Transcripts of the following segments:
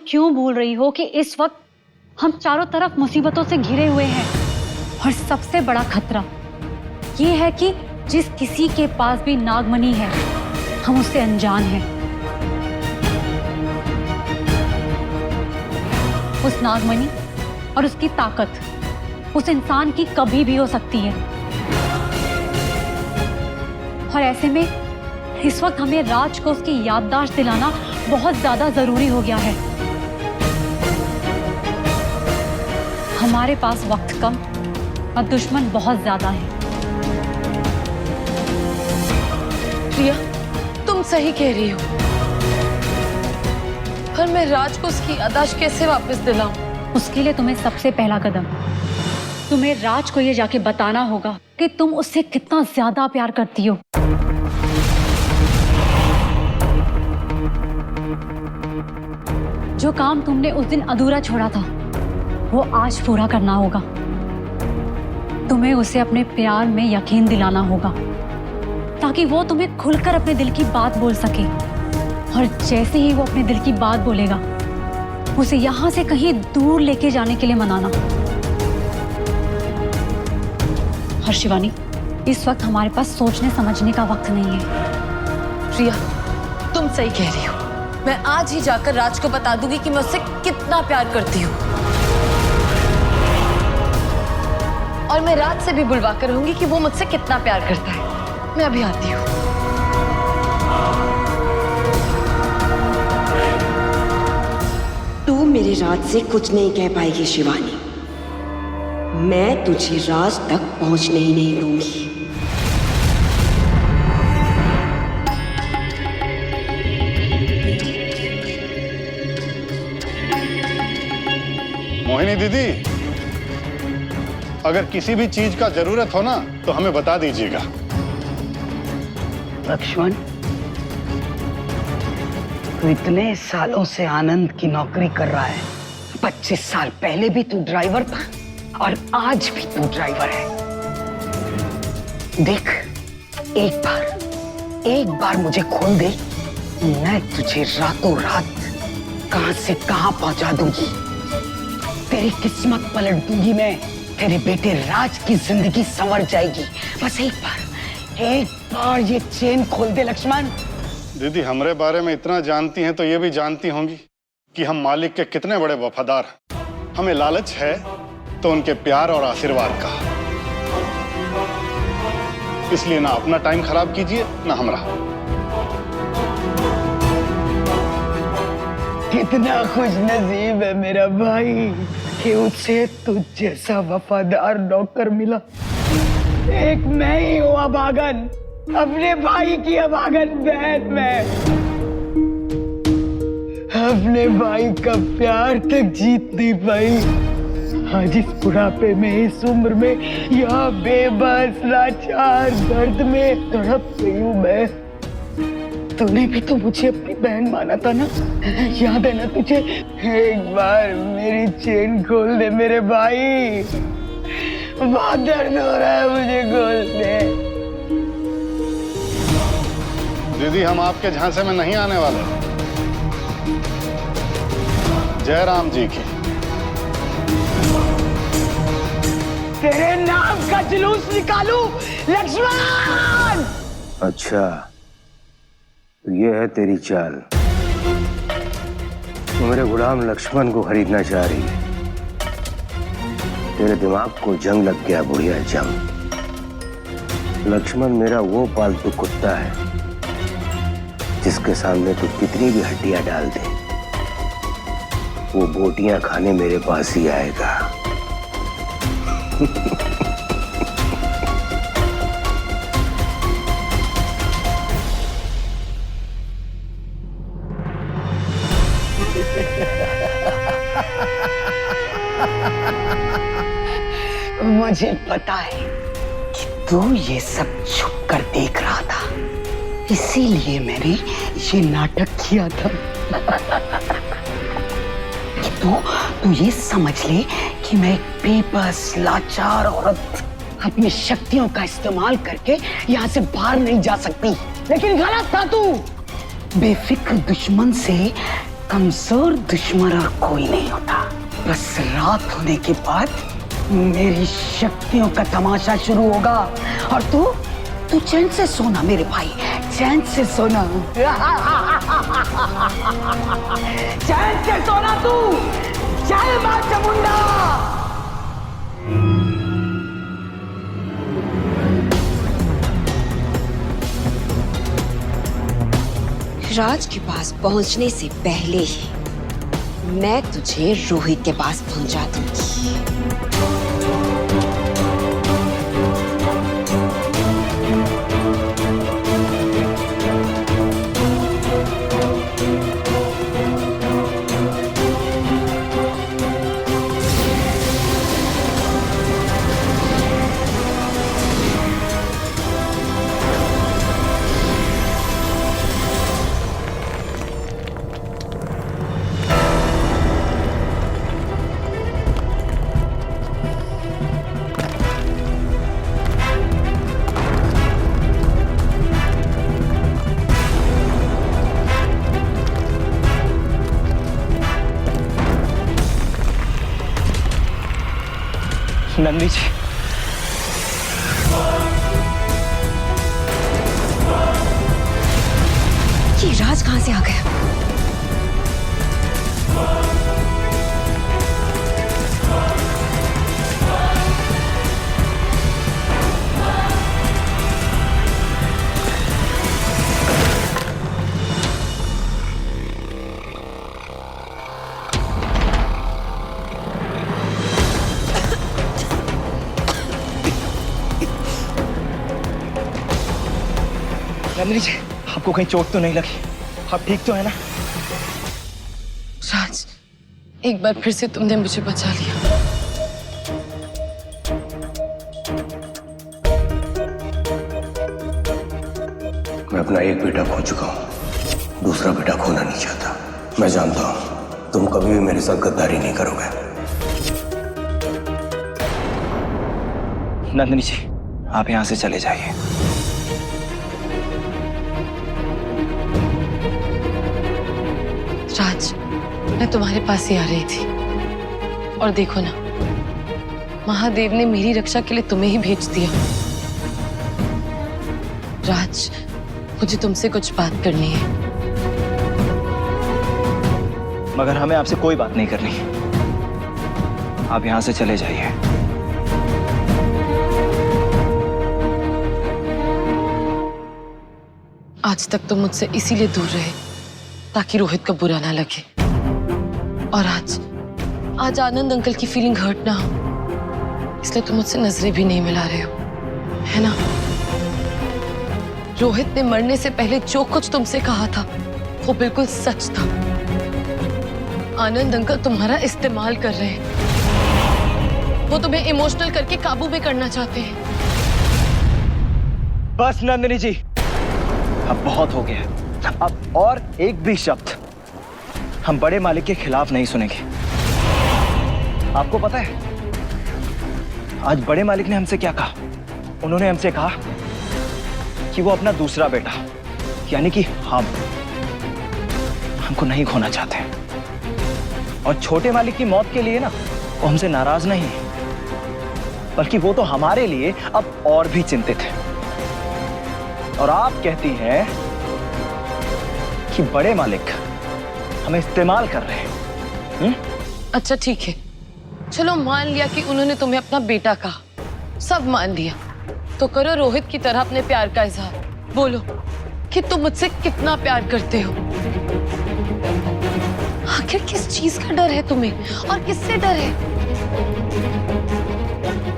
क्यों भूल रही हो कि इस वक्त हम चारों तरफ मुसीबतों से घिरे हुए हैं और सबसे बड़ा खतरा ये है कि जिस किसी के पास भी नागमणि है हम उससे अनजान हैं। उस नागमणि और उसकी ताकत उस इंसान की कभी भी हो सकती है और ऐसे में इस वक्त हमें राज को उसकी याददाश्त दिलाना बहुत ज्यादा जरूरी हो गया है। हमारे पास वक्त कम और दुश्मन बहुत ज्यादा है। प्रिया, तुम सही कह रही हो, पर मैं राज को उसकी याददाश्त कैसे वापस दिलाऊं? उसके लिए तुम्हें सबसे पहला कदम तुम्हें राज को ये जाके बताना होगा कि तुम उससे कितना ज्यादा प्यार करती हो। जो काम तुमने उस दिन अधूरा छोड़ा था वो आज पूरा करना होगा। तुम्हें उसे अपने प्यार में यकीन दिलाना होगा ताकि वो तुम्हें खुलकर अपने दिल की बात बोल सके और जैसे ही वो अपने दिल की बात बोलेगा उसे यहां से कहीं दूर लेके जाने के लिए मनाना। और शिवानी, इस वक्त हमारे पास सोचने समझने का वक्त नहीं है। प्रिया, तुम सही कह रही हो, मैं आज ही जाकर राज को बता दूंगी कि मैं उससे कितना प्यार करती हूँ और मैं राज से भी बुलवा कर रहूंगी कि वो मुझसे कितना प्यार करता है। मैं अभी आती हूँ। तू मेरे राज से कुछ नहीं कह पाएगी शिवानी। मैं तुझे राज तक पहुंचने ही नहीं दूंगी। मोहिनी दीदी, अगर किसी भी चीज का जरूरत हो ना तो हमें बता दीजिएगा। लक्ष्मण, तू इतने सालों से आनंद की नौकरी कर रहा है। 25 साल पहले भी तू ड्राइवर था और आज भी तू ड्राइवर है। देख, एक बार मुझे खोल दे, मैं तुझे रातों रात कहां से कहां पहुंचा दूंगी। तेरी किस्मत पलट दूंगी मैं। तेरे बेटे राज की जिंदगी संवर जाएगी। बस एक बार ये चेन खोल दे लक्ष्मण। दीदी, हमारे बारे में इतना जानती हैं तो ये भी जानती होंगी कि हम मालिक के कितने बड़े वफादार हैं। हमें लालच है तो उनके प्यार और आशीर्वाद का। इसलिए ना अपना टाइम खराब कीजिए ना हमारा। कितना खुश नसीब है मेरा भाई कि उसे तुझ जैसा वफादार नौकर मिला। एक मैं ही हूँ अभागन, अपने भाई की अभागन बहन मैं। अपने भाई का प्यार तक जीत नहीं पाई। आज इस बुढ़ापे में, इस उम्र में, यहाँ बेबस लाचार दर्द में तड़प रही हूँ मैं। तूने भी तो मुझे अपनी बहन माना था ना? याद है ना तुझे? एक बार मेरी चेन खोल दे मेरे भाई। बहुत दर्द हो रहा है मुझे, खोल दे। दीदी, हम आपके झांसे में नहीं आने वाले। जय राम जी की। तेरे नाम का जुलूस निकालू लक्ष्मण। अच्छा, तो ये है तेरी चाल। तो मेरे गुलाम लक्ष्मण को खरीदना चाह रही है। तेरे दिमाग को जंग लग गया, बुढ़िया जंग। लक्ष्मण मेरा वो पालतू कुत्ता है जिसके सामने तू कितनी भी हड्डियां डाल दे, वो बोटियां खाने मेरे पास ही आएगा। मुझे पता है कि तू ये सब छुप कर देख रहा था, इसीलिए मैंने ये नाटक किया था कि तू ये समझ ले कि मैं एक बेबस लाचार औरत अपनी शक्तियों का इस्तेमाल करके यहाँ से बाहर नहीं जा सकती। लेकिन गलत था तू। बेफिक्र दुश्मन से कमजोर दुश्मन और कोई नहीं होता। बस रात होने के बाद मेरी शक्तियों का तमाशा शुरू होगा और तू चैन से सोना मेरे भाई, चैन से सोना। चैन से सोना तू। जय मां चामुंडा। राज के पास पहुंचने से पहले ही मैं तुझे रोहित के पास पहुंचा दूंगी। नंदी जी, ये राज कहां से आ गया? नंदिनी जी, आपको कहीं चोट तो नहीं लगी? आप ठीक तो है ना? राज, एक बार फिर से तुमने मुझे बचा लिया। मैं अपना एक बेटा खो चुका हूं, दूसरा बेटा खोना नहीं चाहता। मैं जानता हूं तुम कभी भी मेरे साथ गद्दारी नहीं करोगे। नंदिनी जी, आप यहां से चले जाइए। राज, मैं तुम्हारे पास ही आ रही थी और देखो ना, महादेव ने मेरी रक्षा के लिए तुम्हें ही भेज दिया। राज, मुझे तुमसे कुछ बात करनी है। मगर हमें आपसे कोई बात नहीं करनी। आप यहां से चले जाइए। आज तक तुम मुझसे इसीलिए दूर रहे ताकि रोहित को बुरा ना लगे, और आज आनंद अंकल की फीलिंग हर्ट ना हो, इसलिए तुम मुझसे नजरें भी नहीं मिला रहे हो, है ना? रोहित ने मरने से पहले जो कुछ तुमसे कहा था वो बिल्कुल सच था। आनंद अंकल तुम्हारा इस्तेमाल कर रहे हैं। वो तुम्हें इमोशनल करके काबू में करना चाहते हैं। बस नंदिनी जी, अब बहुत हो गया। अब और एक भी शब्द हम बड़े मालिक के खिलाफ नहीं सुनेंगे। आपको पता है आज बड़े मालिक ने हमसे क्या कहा? उन्होंने हमसे कहा कि वो अपना दूसरा बेटा यानी कि हमको नहीं खोना चाहते। और छोटे मालिक की मौत के लिए ना वो हमसे नाराज नहीं, बल्कि वो तो हमारे लिए अब और भी चिंतित है। और आप कहती हैं कि बड़े मालिक हमें इस्तेमाल कर रहे हैं। अच्छा ठीक है, चलो मान लिया कि उन्होंने तुम्हें अपना बेटा कहा, सब मान लिया। तो करो रोहित की तरह अपने प्यार का इजहार। बोलो कि तुम मुझसे कितना प्यार करते हो। आखिर किस चीज का डर है तुम्हें और किससे डर है?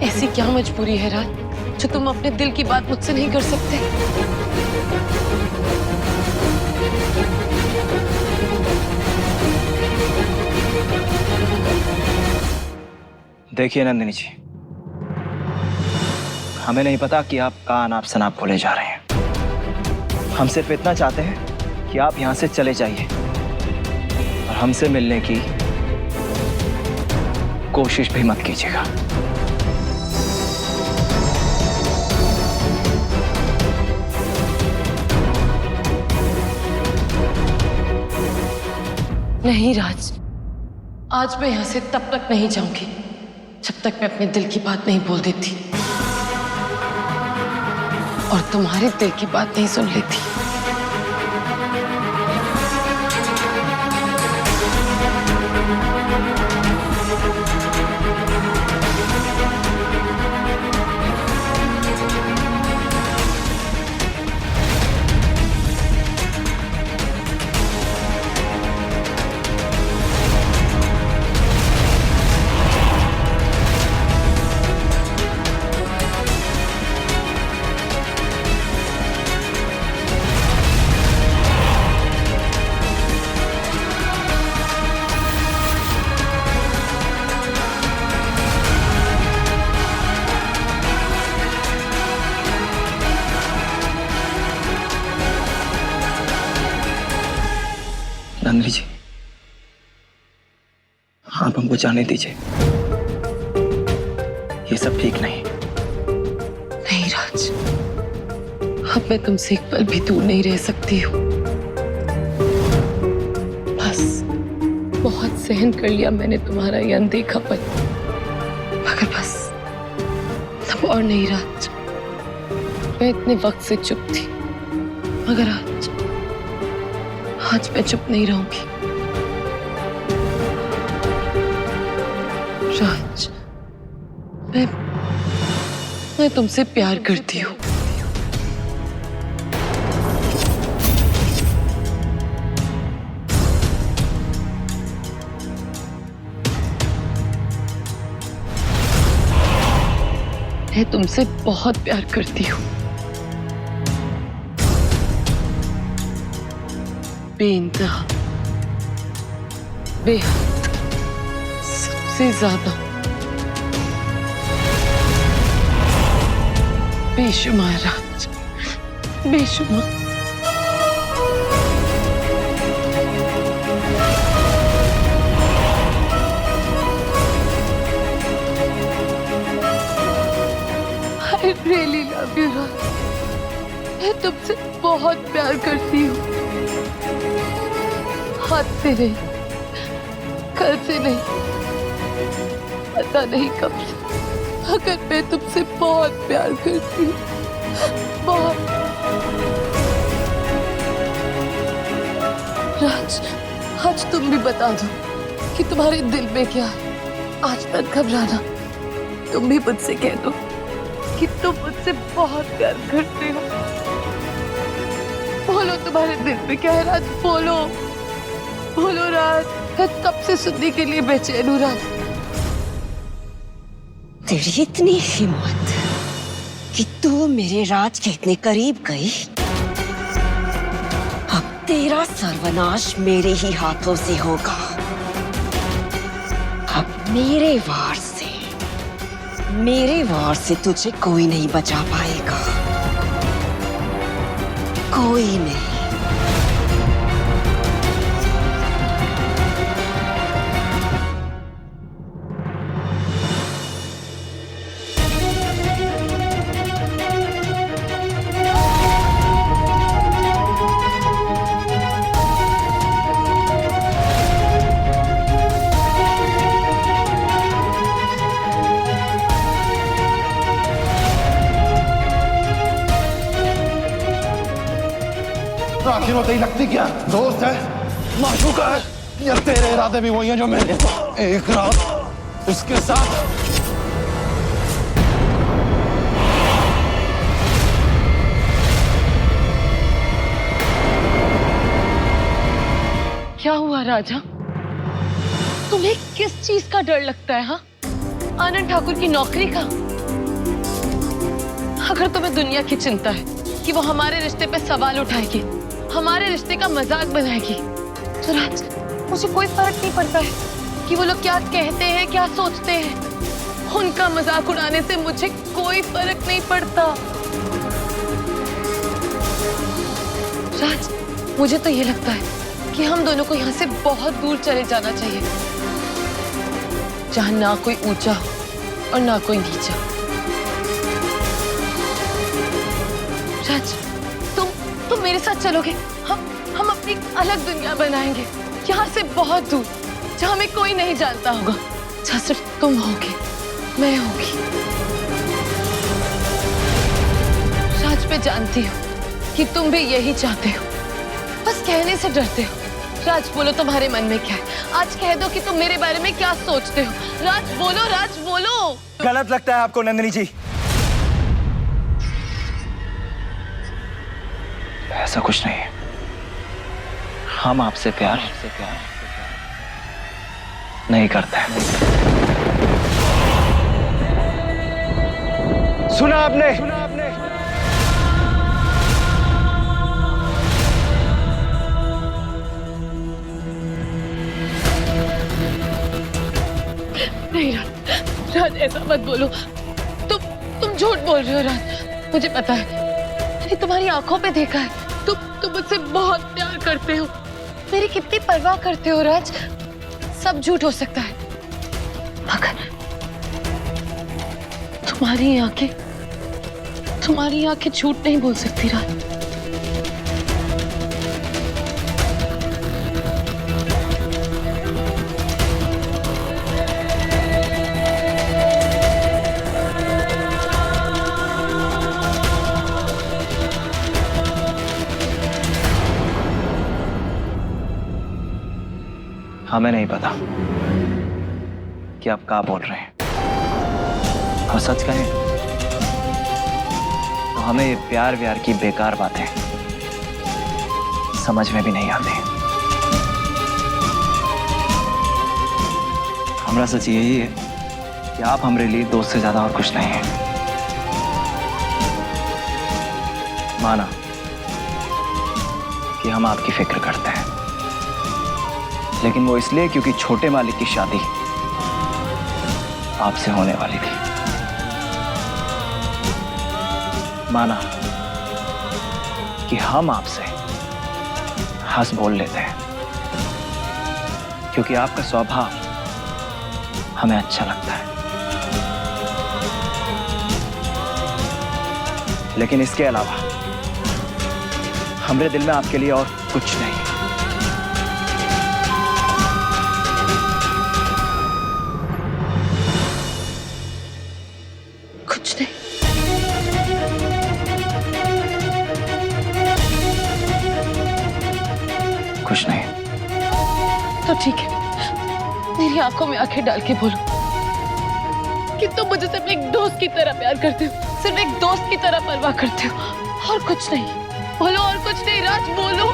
ऐसी क्या मजबूरी है राज जो तुम अपने दिल की बात मुझसे नहीं कर सकते? देखिए नंदिनी जी, हमें नहीं पता कि आप कहाँ अनाप शनाप बोले जा रहे हैं। हम सिर्फ इतना चाहते हैं कि आप यहां से चले जाइए और हमसे मिलने की कोशिश भी मत कीजिएगा। नहीं राज, आज मैं यहां से तब तक नहीं जाऊंगी जब तक मैं अपने दिल की बात नहीं बोल देती और तुम्हारे दिल की बात नहीं सुन लेती। नंदिनी जी, आप हमको जाने दीजिए, ये सब ठीक नहीं। नहीं राज, अब मैं तुमसे एक पल भी दूर नहीं रह सकती हूँ। बस बहुत सहन कर लिया मैंने तुम्हारा ये अनदेखापन, मगर बस तब और नहीं राज। मैं इतने वक्त से चुप थी, मगर आज मैं चुप नहीं रहूंगी। राज, मैं तुमसे प्यार करती हूँ। मैं तुमसे बहुत प्यार करती हूँ, बेइंतहा, बेहद, सबसे ज्यादा, बेशुमार राज, बेशुमार। I really love you, राज। मैं तुमसे बहुत प्यार करती हूँ, आज से नहीं, कल से नहीं, पता नहीं कब से, मगर मैं तुमसे बहुत प्यार करती हूँ, बहुत। राज, आज तुम भी बता दो कि तुम्हारे दिल में क्या है। आज मत घबराना, तुम भी मुझसे कह दो कि तुम मुझसे बहुत प्यार करते हो। बोलो तुम्हारे दिल में क्या है राज, बोलो, बोलो राज। मैं कब से सुनने के लिए बेचैन हूँ राज। तेरी इतनी हिम्मत कि तू मेरे राज के इतने करीब गई। अब तेरा सर्वनाश मेरे ही हाथों से होगा। अब मेरे वार से तुझे कोई नहीं बचा पाएगा, कोई नहीं। आखिर वो तेरी लगती क्या दोस्त है, माशूका है, या तेरे इरादे भी वही हैं जो मैंने एक रात उसके साथ। क्या हुआ राजा, तुम्हें किस चीज का डर लगता है? हाँ, आनंद ठाकुर की नौकरी का? अगर तुम्हें दुनिया की चिंता है कि वो हमारे रिश्ते पे सवाल उठाएगी, हमारे रिश्ते का मजाक बनाएगी, तो राज, मुझे कोई फर्क नहीं पड़ता है कि वो लोग क्या कहते हैं, क्या सोचते हैं। उनका मजाक उड़ाने से मुझे कोई फर्क नहीं पड़ता। राज, मुझे तो ये लगता है कि हम दोनों को यहाँ से बहुत दूर चले जाना चाहिए, जहाँ ना कोई ऊंचा और ना कोई नीचा। राज, तुम मेरे साथ चलोगे? हम अपनी अलग दुनिया बनाएंगे, यहाँ से बहुत दूर, जहाँ में कोई नहीं जानता होगा, जहाँ सिर्फ तुम होगे, मैं होगी। राज, मैं जानती हूँ कि तुम भी यही चाहते हो, बस कहने से डरते हो। राज, बोलो तुम्हारे मन में क्या है? आज कह दो कि तुम मेरे बारे में क्या सोचते हो। राज बोलो, राज बोलो। गलत लगता है आपको नंदिनी जी। ऐसा कुछ नहीं है। हम आपसे प्यार नहीं करते। सुना आपने? नहीं राज, राज ऐसा मत बोलो। तुम झूठ बोल रहे हो राज। मुझे पता है, मैंने तुम्हारी आंखों पे देखा है। तुम मुझसे बहुत प्यार करते हो, मेरी कितनी परवाह करते हो राज। सब झूठ हो सकता है, मगर तुम्हारी आंखें झूठ नहीं बोल सकती राज। हमें नहीं पता कि आप क्या बोल रहे हैं, और सच कहें तो हमें ये प्यार व्यार की बेकार बातें समझ में भी नहीं आती। हमारा सच यही है कि आप हमारे लिए दोस्त से ज्यादा और कुछ नहीं है। माना कि हम आपकी फिक्र करते हैं, लेकिन वो इसलिए क्योंकि छोटे मालिक की शादी आपसे होने वाली थी। माना कि हम आपसे हंस बोल लेते हैं क्योंकि आपका स्वभाव हमें अच्छा लगता है, लेकिन इसके अलावा हमारे दिल में आपके लिए और कुछ नहीं है। कुछ नहीं। कुछ नहीं। तो ठीक है, मेरी आंखों में आंखें डाल के बोलो कि तुम मुझे सिर्फ एक दोस्त की तरह प्यार करते हो, सिर्फ एक दोस्त की तरह परवाह करते हो, और कुछ नहीं। बोलो, और कुछ नहीं राज, बोलो।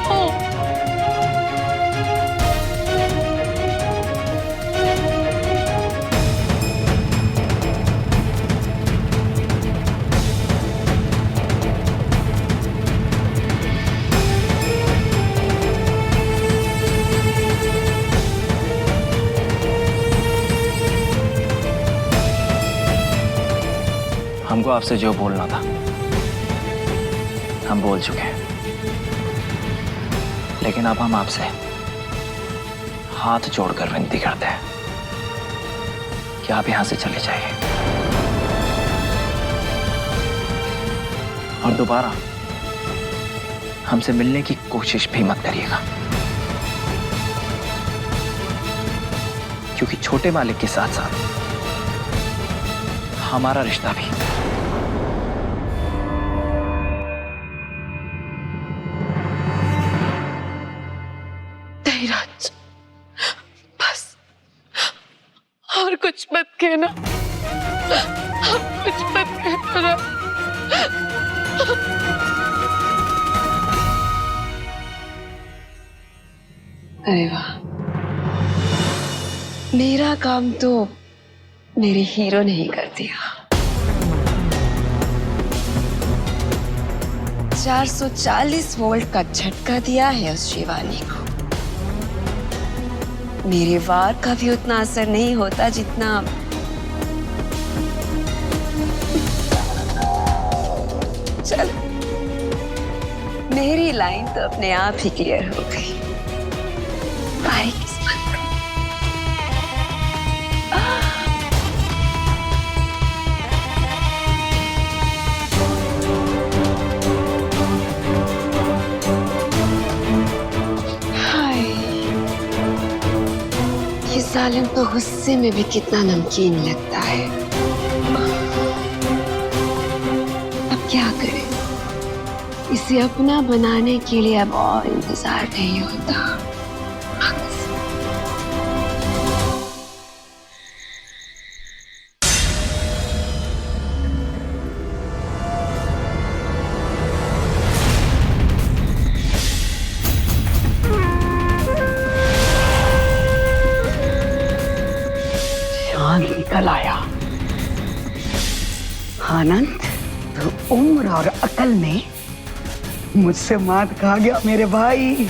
हमको आपसे जो बोलना था हम बोल चुके हैं, लेकिन अब हम आपसे हाथ जोड़कर विनती करते हैं कि आप यहां से चले जाइए और दोबारा हमसे मिलने की कोशिश भी मत करिएगा, क्योंकि छोटे मालिक के साथ साथ हमारा रिश्ता भी राज, बस और कुछ मत कहना, कुछ मत कहना। अरे वाह, मेरा काम तो मेरे हीरो ने ही कर दिया। 440 वोल्ट का झटका दिया है उस शिवानी को। मेरे वार का भी उतना असर नहीं होता जितना चल, मेरी लाइन तो अपने आप ही क्लियर हो गई। भाई किस्मत को। हाय जालिम तो गुस्से में भी कितना नमकीन लगता है। अब क्या करें? इसे अपना बनाने के लिए अब और इंतजार नहीं होता। चांद निकल आया। आनंद, तो उम्र और अकल में मुझसे मात खा गया मेरे भाई।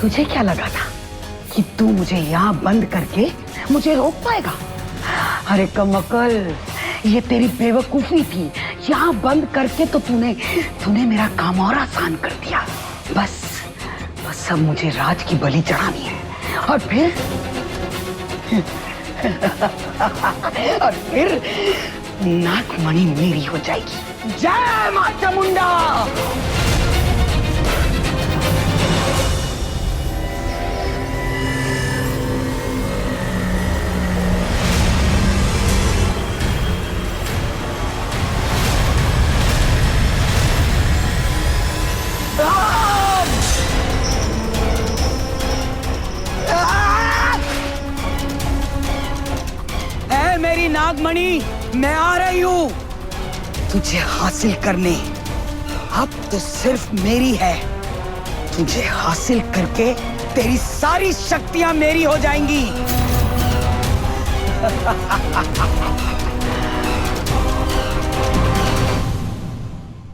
तुझे क्या लगा था कि तू मुझे यहाँ बंद करके मुझे रोक पाएगा? अरे कमअकल, ये तेरी बेवकूफी थी। यहाँ बंद करके तो तूने मेरा काम और आसान कर दिया। बस अब मुझे राज की बलि चढ़ानी है और फिर नागमणि मेरी हो जाएगी। जय मां चामुंडा। मेरी नागमणि, मैं आ रही हूँ तुझे हासिल करने। अब तो सिर्फ मेरी है। तुझे हासिल करके तेरी सारी शक्तियां मेरी हो जाएंगी।